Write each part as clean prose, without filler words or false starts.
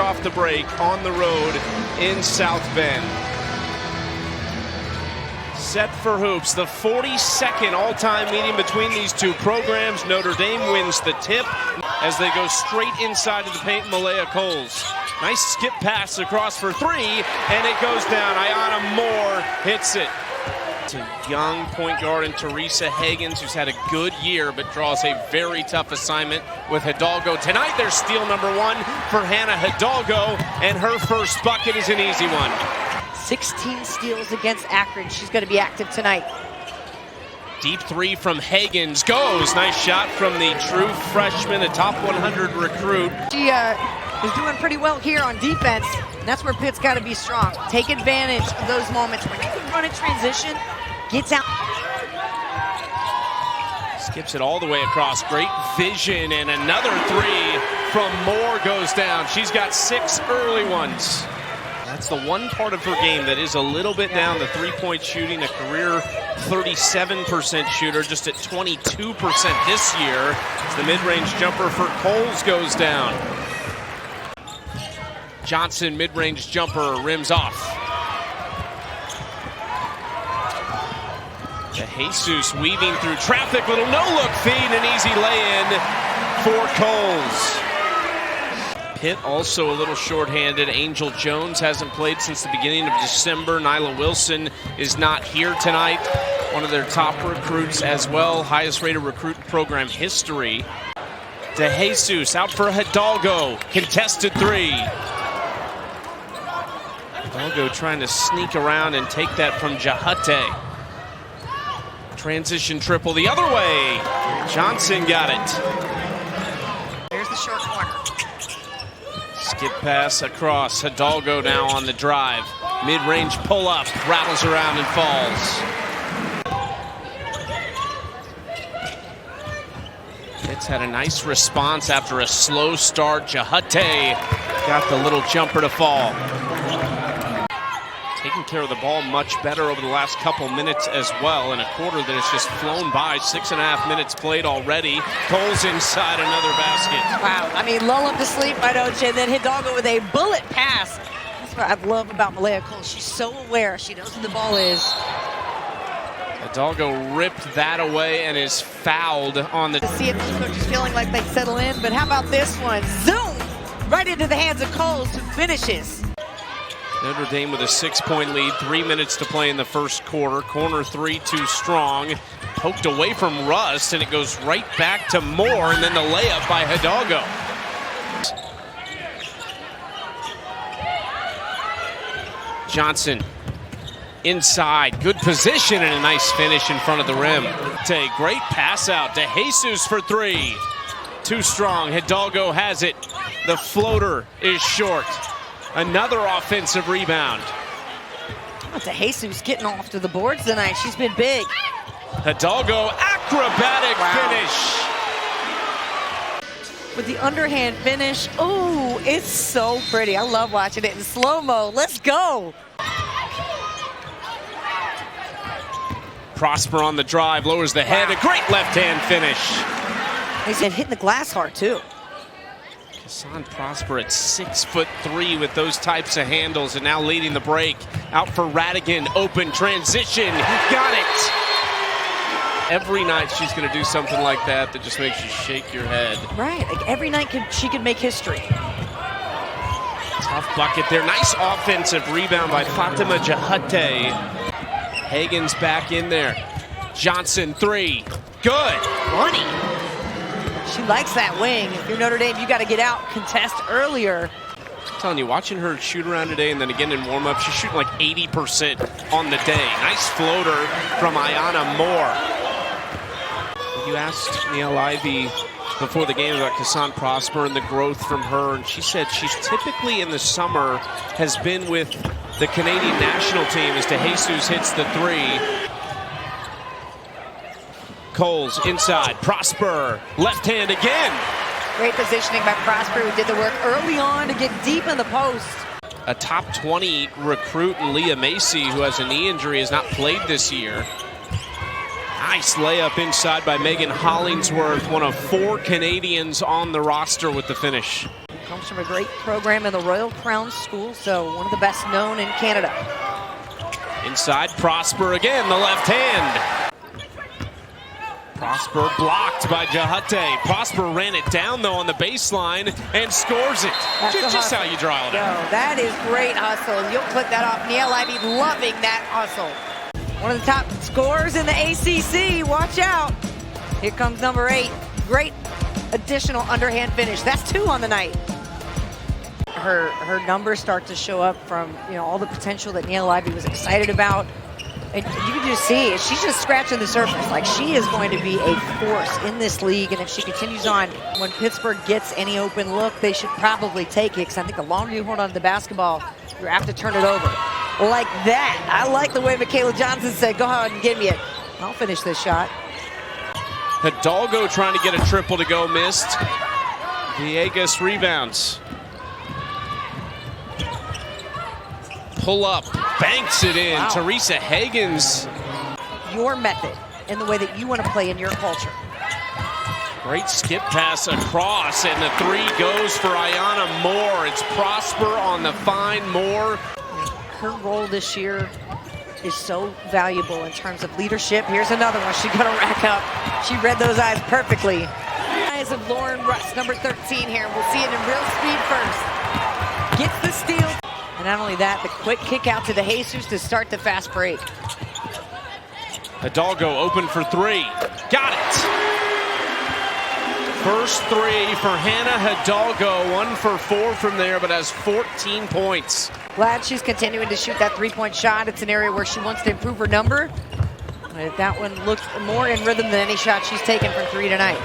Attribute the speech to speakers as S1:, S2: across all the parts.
S1: off the break on the road in South Bend. Set for hoops, the 42nd all-time meeting between these two programs. Notre Dame wins the tip as they go straight inside of the paint. Malaya Cowles. Nice skip pass across for three, and it goes down. Iyana Moore hits it. It's a young point guard in Teresa Hagans, who's had a good year, but draws a very tough assignment with Hidalgo. Tonight, there's steal number one for Hannah Hidalgo, and her first bucket is an easy one.
S2: 16 steals against Akron. She's going to be active tonight.
S1: Deep three from Hagans goes. Nice shot from the true freshman, a top 100 recruit.
S2: She is doing pretty well here on defense. And that's where Pitt's got to be strong. Take advantage of those moments when you can run a transition, gets out.
S1: Skips it all the way across. Great vision, and another three from Moore goes down. She's got 6 early ones. That's the one part of her game that is a little bit down, the three-point shooting, a career 37% shooter, just at 22% this year. As the mid-range jumper for Cowles goes down. Johnson, mid-range jumper, rims off. De Jesus weaving through traffic, little no-look feed, an easy lay-in for Cowles. Pitt also a little shorthanded. Angel Jones hasn't played since the beginning of December. Nyla Wilson is not here tonight. One of their top recruits as well. Highest rated recruit in program history. De Jesus out for Hidalgo. Contested three. Hidalgo trying to sneak around and take that from Jahate. Transition triple the other way. Johnson got it.
S2: There's the short corner.
S1: Skip pass across. Hidalgo now on the drive. Mid-range pull-up. Rattles around and falls. Pitt's had a nice response after a slow start. Jahate got the little jumper to fall. Taking care of the ball much better over the last couple minutes as well. In a quarter that has just flown by. 6.5 minutes played already. Cowles inside another basket.
S2: Wow, I mean, lull him to sleep, why don't you? And then Hidalgo with a bullet pass. That's what I love about Malaya Cowles. She's so aware. She knows where the ball is.
S1: Hidalgo ripped that away and is fouled on the...
S2: To see if those coaches feeling like they settle in, but how about this one? Zoom! Right into the hands of Cowles, who finishes.
S1: Notre Dame with a 6-point lead, 3 minutes to play in the first quarter. Corner three too strong. Poked away from Rust, and it goes right back to Moore, and then the layup by Hidalgo. Johnson inside, good position, and a nice finish in front of the rim. Great pass out to Jesus for three. Too strong, Hidalgo has it. The floater is short. Another offensive rebound.
S2: De Jesus getting off to the boards tonight. She's been big.
S1: Hidalgo, acrobatic finish.
S2: With the underhand finish. Oh, it's so pretty. I love watching it in slow-mo. Let's go.
S1: Prosper on the drive, lowers the head. A great left-hand finish.
S2: He said hitting the glass hard, too.
S1: Cassandre Prosper at 6'3" with those types of handles, and now leading the break. Out for Radigan, open transition, got it. Every night she's going to do something like that that just makes you shake your head.
S2: Right, like every night she could make history.
S1: Tough bucket there, nice offensive rebound by Fatima Jahate. Hagans back in there. Johnson three, good.
S2: Money. She likes that wing. If you're Notre Dame, you got to get out, contest earlier.
S1: I'm telling you, watching her shoot around today and then again in warm-up, she's shooting like 80% on the day. Nice floater from Iyana Moore. You asked Neil Ivey before the game about Cassandre Prosper and the growth from her, and she said she's typically in the summer has been with the Canadian national team as De Jesus hits the three. Cowles inside, Prosper, left hand again.
S2: Great positioning by Prosper, who did the work early on to get deep in the post.
S1: A top 20 recruit in Leah Macy, who has a knee injury, has not played this year. Nice layup inside by Megan Hollingsworth, one of 4 Canadians on the roster with the finish.
S2: Come Comes from a great program in the Royal Crown School, so one of the best known in Canada.
S1: Inside, Prosper again, the left hand. Prosper blocked by Jahate. Prosper ran it down, though, on the baseline and scores it. Just how you draw it out.
S2: That is great hustle. You'll clip that off. Niele Ivey loving that hustle. One of the top scorers in the ACC. Watch out. Here comes number 8. Great additional underhand finish. That's 2 on the night. Her numbers start to show up from all the potential that Niele Ivey was excited about. And you can just see she's just scratching the surface. Like, she is going to be a force in this league, and if she continues on, when Pittsburgh gets any open look, they should probably take it, because I think the longer you hold on to the basketball, you have to turn it over. Like that. I like the way Mikayla Johnson said, go ahead and give me it. I'll finish this shot.
S1: Hidalgo trying to get a triple to go, missed. Villegas rebounds. Pull up, banks it in. Wow. Teresa Higgins.
S2: Your method and the way that you want to play in your culture.
S1: Great skip pass across, and the 3 goes for Iyana Moore. It's Prosper on the find. Moore.
S2: Her role this year is so valuable in terms of leadership. Here's another one she's gonna rack up. She read those eyes perfectly. Eyes of Lauren Russ, number 13 here. We'll see it in real speed first. Gets the steal. And not only that, the quick kick out to DeJesus to start the fast break.
S1: Hidalgo open for 3. Got it! First 3 for Hannah Hidalgo. 1 for 4 from there, but has 14 points.
S2: Glad she's continuing to shoot that 3-point shot. It's an area where she wants to improve her number. That one looked more in rhythm than any shot she's taken from 3 tonight.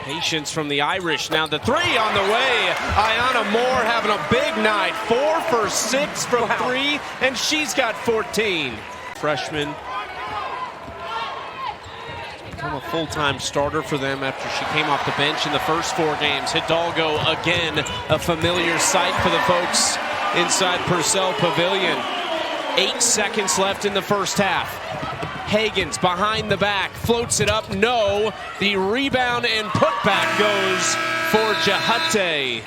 S1: Patience from the Irish. Now the 3 on the way. Iyana Moore having a big night. 4 for 6 from 3, and she's got 14. Freshman. Become a full-time starter for them after she came off the bench in the first 4 games. Hidalgo again, a familiar sight for the folks inside Purcell Pavilion. 8 seconds left in the first half. Higgins behind the back, floats it up, no. The rebound and putback goes for Jahate.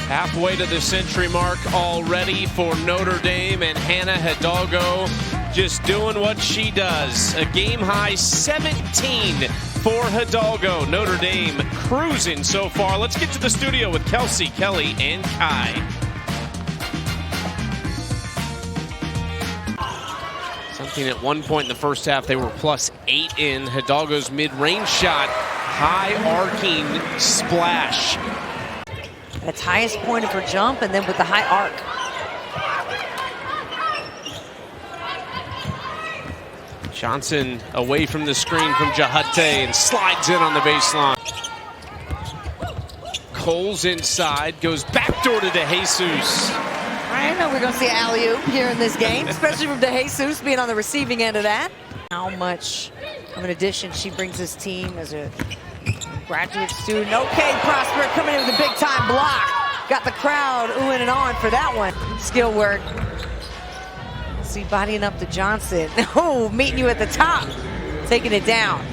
S1: Halfway to the century mark already for Notre Dame, and Hannah Hidalgo just doing what she does. A game-high 17 for Hidalgo. Notre Dame cruising so far. Let's get to the studio with Kelsey, Kelly, and Kai. Something at one point in the first half they were +8 in. Hidalgo's mid-range shot, high arcing splash.
S2: That's highest point of her jump, and then with the high arc.
S1: Johnson away from the screen from Jahate and slides in on the baseline. Cowles inside, goes backdoor to DeJesus.
S2: I know we're going to see alley-oop here in this game, especially from DeJesus being on the receiving end of that. How much of an addition she brings this team as a graduate student. Okay, Prosper coming in with a big-time block. Got the crowd oohing and ahhing for that one. Skill work. See, bodying up to Johnson. Oh, meeting you at the top. Taking it down.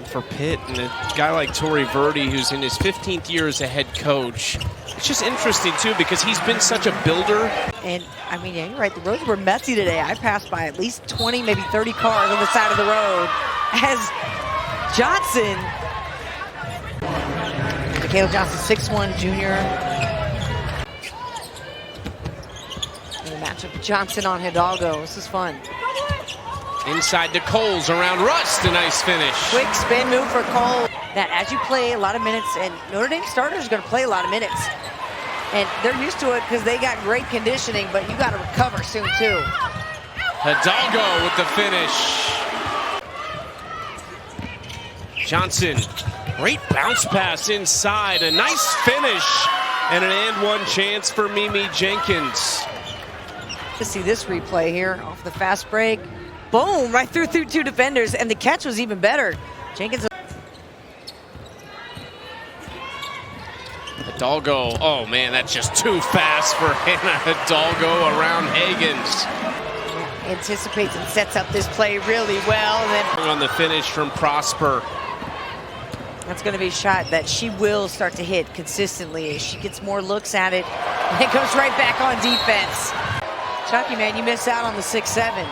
S1: For Pitt, and a guy like Torrey Verdi, who's in his 15th year as a head coach. It's just interesting, too, because he's been such a builder.
S2: And, I mean, yeah, you're right. The roads were messy today. I passed by at least 20, maybe 30 cars on the side of the road as Johnson. Mikayla Johnson, 6'1", junior. And the matchup, Johnson on Hidalgo. This is fun.
S1: Inside to Cowles, around Rust, a nice finish.
S2: Quick spin move for Cowles. That as you play a lot of minutes, and Notre Dame starters are going to play a lot of minutes. And they're used to it because they got great conditioning, but you got to recover soon, too.
S1: Hidalgo with the finish. Johnson, great bounce pass inside. A nice finish, and an and-one chance for Mimi Jenkins.
S2: To see this replay here off the fast break. Boom, right through 2 defenders, and the catch was even better. Jenkins.
S1: Hidalgo, oh man, that's just too fast for Hannah Hidalgo around Higgins.
S2: Yeah, anticipates and sets up this play really well. And then
S1: on the finish from Prosper.
S2: That's going to be a shot that she will start to hit consistently as she gets more looks at it. And it goes right back on defense. Chucky, man, you missed out on the 6-7.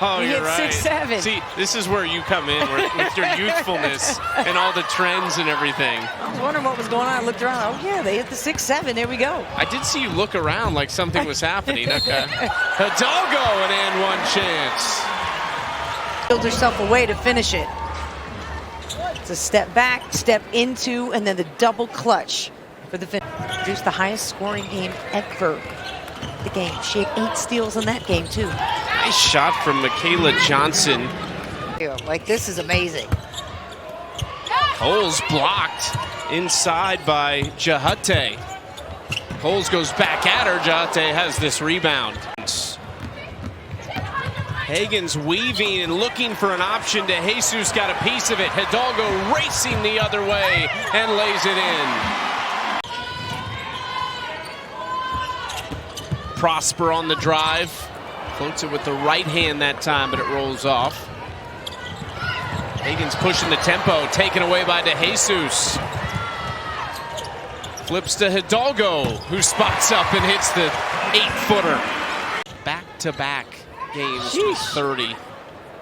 S1: Oh,
S2: you
S1: you're
S2: hit
S1: right.
S2: 6-7.
S1: See, this is where you come in with your youthfulness and all the trends and everything.
S2: I was wondering what was going on. I looked around. Oh, yeah, they hit the 6-7. There we go.
S1: I did see you look around like something was happening. Okay. Hidalgo, an and one chance.
S2: Build herself a way to finish it. It's a step back, step into, and then the double clutch for the finish. Produced the highest scoring game ever. The game. She had 8 steals in that game, too.
S1: Nice shot from Mikayla Johnson.
S2: Like, this is amazing.
S1: Cowles blocked inside by Jahate. Cowles goes back at her. Jahate has this rebound. Hagen's weaving and looking for an option to Jesus. Got a piece of it. Hidalgo racing the other way and lays it in. Prosper on the drive. Floats it with the right hand that time, but it rolls off. Hagen's pushing the tempo, taken away by DeJesus. Flips to Hidalgo, who spots up and hits the 8-footer. Back-to-back games with 30.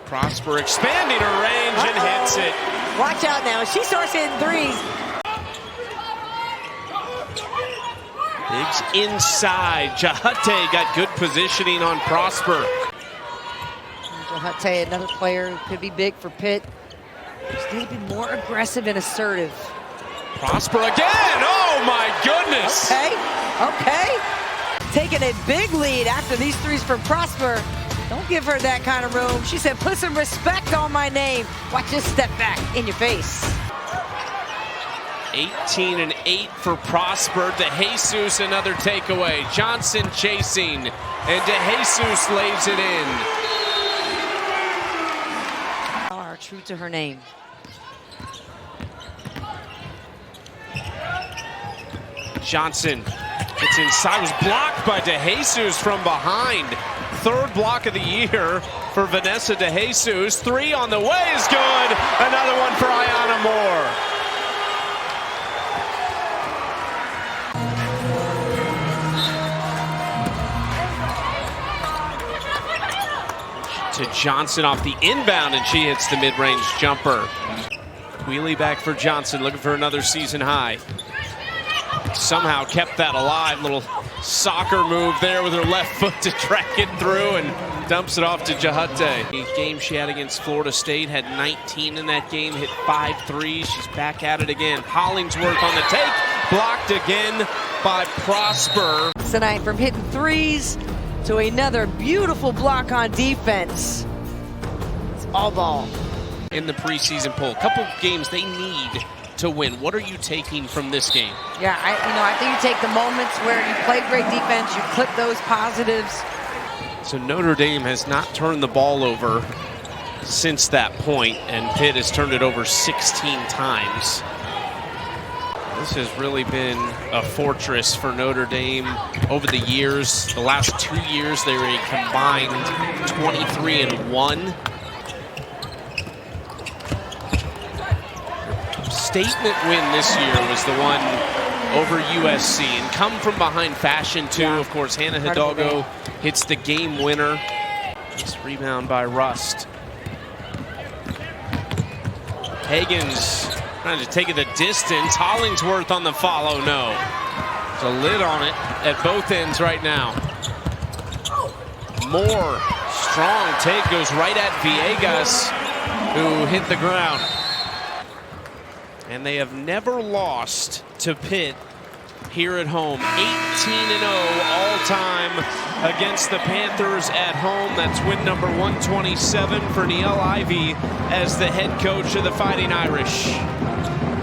S1: Prosper expanding her range and hits it.
S2: Watch out now. She starts hitting threes.
S1: Biggs inside. Jahate got good positioning on Prosper.
S2: Jahate, another player who could be big for Pitt. Just need to be more aggressive and assertive.
S1: Prosper again. Oh my goodness.
S2: Okay. Taking a big lead after these threes from Prosper. Don't give her that kind of room. She said, put some respect on my name. Watch this step back in your face.
S1: 18 and 8 for Prosper. DeJesus, another takeaway. Johnson chasing, and DeJesus lays it in.
S2: Are true to her name.
S1: Johnson gets inside, was blocked by DeJesus from behind. 3rd block of the year for Vanessa DeJesus. 3 on the way is good. Another one for Iyana Moore. To Johnson off the inbound, and she hits the mid-range jumper. Wheelie back for Johnson, looking for another season high. Somehow kept that alive. Little soccer move there with her left foot to track it through and dumps it off to Jahate. The game she had against Florida State, had 19 in that game, hit 5 threes. She's back at it again. Hollingsworth on the take, blocked again by Prosper.
S2: Tonight from hitting threes to another beautiful block on defense. It's all ball.
S1: In the preseason poll, a couple of games they need to win. What are you taking from this game?
S2: Yeah, I think you take the moments where you play great defense, you clip those positives.
S1: So Notre Dame has not turned the ball over since that point, and Pitt has turned it over 16 times. This has really been a fortress for Notre Dame over the years. The last 2 years, they were a combined 23-1. Statement win this year was the one over USC, and come from behind fashion too. Of course, Hannah Hidalgo hits the game winner. Nice rebound by Rust. Hagen's trying to take it the distance. Hollingsworth on the follow. No. There's a lid on it at both ends right now. Moore, strong take, goes right at Villegas, who hit the ground. And they have never lost to Pitt here at home. 18-0 all-time against the Panthers at home. That's win number 127 for Niele Ivey as the head coach of the Fighting Irish.